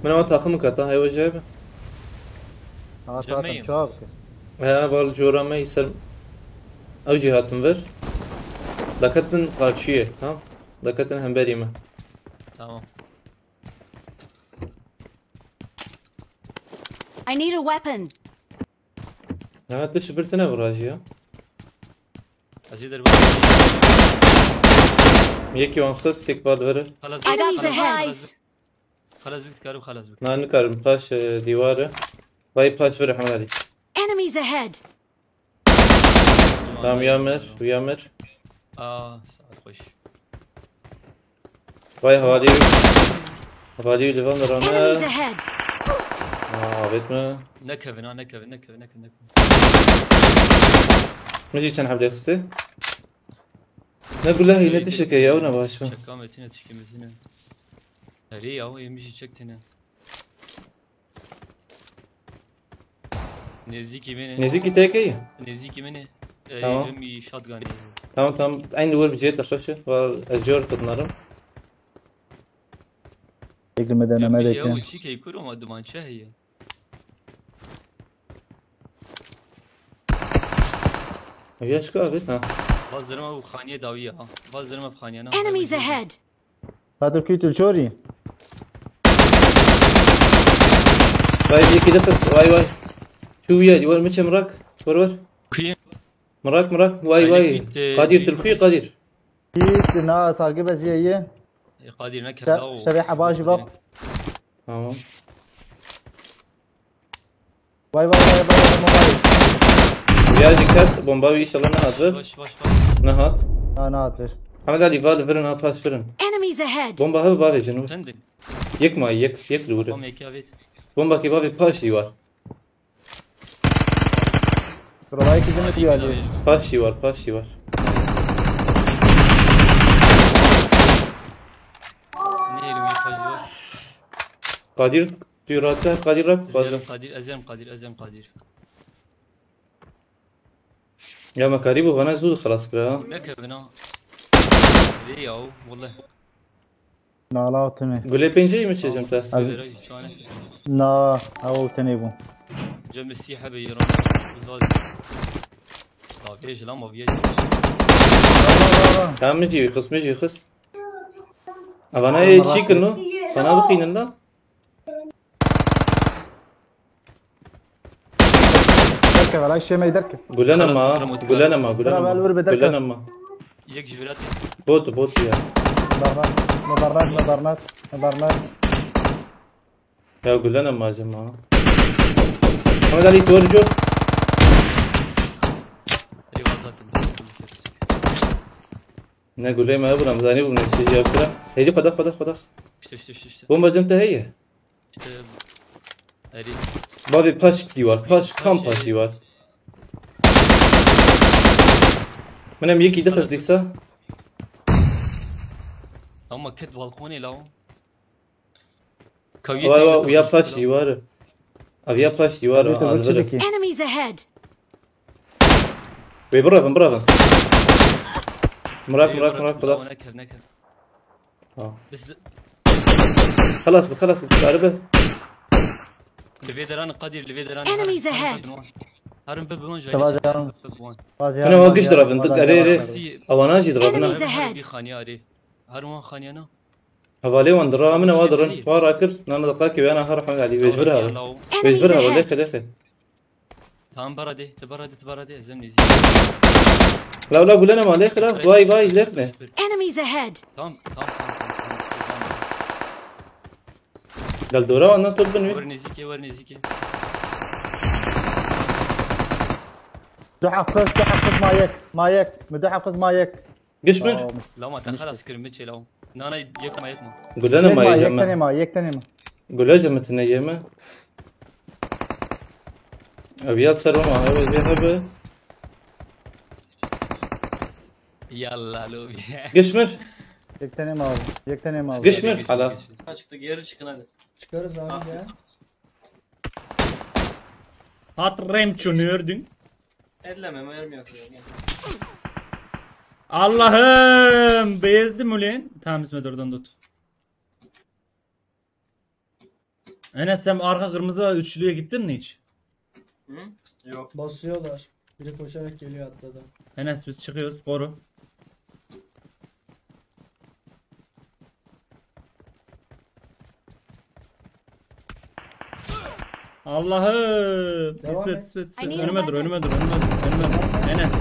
من أول تأخذ كتا هاي وجهه هاتم شاب ها والجورا ما يسر أو جهات تنفر لكتن قارشية ها لكتن هم بريمة Tamam. I need a weapon. ها تشبرتنا براجية Azidir يكي وانخص يك بعد ورا خلاص Enemies ahead. خلاص بك كارو خلاص بك. ما نكر مقاش ديواره باي بقاش فرح حمد Enemies ahead. تمام يامر ويامر ساعد خوش. باي هوالي لفان Enemies رانا ahead. بيتما نكفن. نجي كان حبل يخسته نقول له هي نتشك يا ونا باش ما شكامتنا تشكيمتنا. هري أو يمشي شكتنا. نزيكي منه. نزيكي تاكي نزيكي منه. تمام. جمي شاتغاني. تمام عين دور بجيت أخشه والأجور تضنرم يقل مدانا ما جمي ذاك شيء شيء كيكورو ما دمان شهية. وياش كابت فازدرما بخانية داوية ها. فازدرما بخانية أنا. Enemies ahead. هذا كيت الجوري باي يكي دفس واي شو ويا دي مش مراك ور كي. مراك واي قادير ترخي قادير كيت ناس صار قبل زي هي قادر نكر شريحة باش بق تمام باي موبايل ويا جكت بومباوي ان شاء الله نهات باش. نهات انا هاتفر حمد علي فال فرن باس فرن Enemies ahead. بومبا هو بافي جنوب تندق. يك ما يك لورا قام يكابيت. بومبا كي بافي باش ديوار روايك جنة يالي باش ديوار نيلو يخرج. قادر تيراته قادر قادر. يا مكاريبو غنا زود خلاص كده نكفنا. هري أو والله. لا تني قول لي بنجي مش جمته لا او تنيبو جنب السيحة بيرون طافيش لا ما بيجي تمام مجي يخص أنا يشيك إنه أنا بخين الله دركب على الشيء ما يدركب قول لنا ما يك جفراتي بوت يا مبرنات يا قول لنا ما يا جماعة محمد علي تورجو نقول لي ما يبغى مزاني بقول نشيل يا بكرة هيدي خدخ بومبا جمتها هي بابي باش كام باش ديوار منم يكي دخل ديكسا هم كد بالكوني لو ويا باش ديوار أبيا باش ديوار Enemies ahead. برافو مراك خدخ نكر بس خلاص بتعرفه لفيدران قادر Enemies ahead. هرم ببون جاي أنا واقش ضرب أنت أري أو أنا جي Enemies ضربنا ahead. خانياري هرم خانيانا هوالي وندرا من وادرن واراكر نانا دقاكي وأنا هرح علي بيجبرها ولا خليخ تام برادي زمني زي لا قول لنا ما ليخ لا باي ليخنا Enemies ahead. تام قال دورا وانا تبني ورنيزيكي دو حفظ مايك مدو حفظ مايك قشمر لو ما تخلص كرمتشي لو نانا يك ما يتنا قول لنا ما يجمع يك تنما قول له جمع تنيمه أبيات سرما هاي ذهب يلا لو يك تنما قشمر على çıktı geri çıkın hadi. Çıkarız abi ya. Hatırlayayım çönüyordun. Elleme mermi yakıyor. Allah'ım bezdim ulan. Tamam İsmet oradan tut. Enes sen arka kırmızı üçlüye gittin mi hiç? Yok. Basıyorlar. Biri koşarak geliyor atladı. Enes biz çıkıyoruz koru. Allah'ım. Devam İsmet, et. İsmet, İsmet. I need a Önüme dur, weapon. önüme dur, önüme dur, önüme dur. Enes.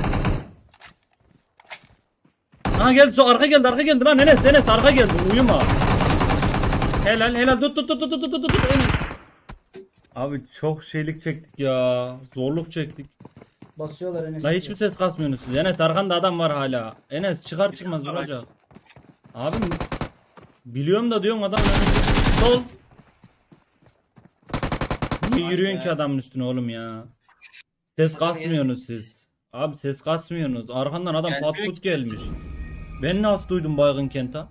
Ha geldi, arka geldi, arka geldi lan Enes, Enes arka geldi. Uyuma. Helal, helal. Tut, tut, tut, tut, tut, tut, tut, Enes. Abi çok şeylik çektik ya. Zorluk çektik. Basıyorlar Enes. La hiçbir ses kasmıyorsunuz siz. Enes arkanda adam var hala. Enes çıkar çıkmaz vuracak. Abi biliyorum da diyorum adam sol. Niye yürüyorsun ki adamın üstüne oğlum ya? Ses kasmıyorsunuz siz. Abi ses kasmıyorsunuz. Arkandan adam Gelmiyor patkut ki. gelmiş. Ben nasıl duydum baygın Kenta?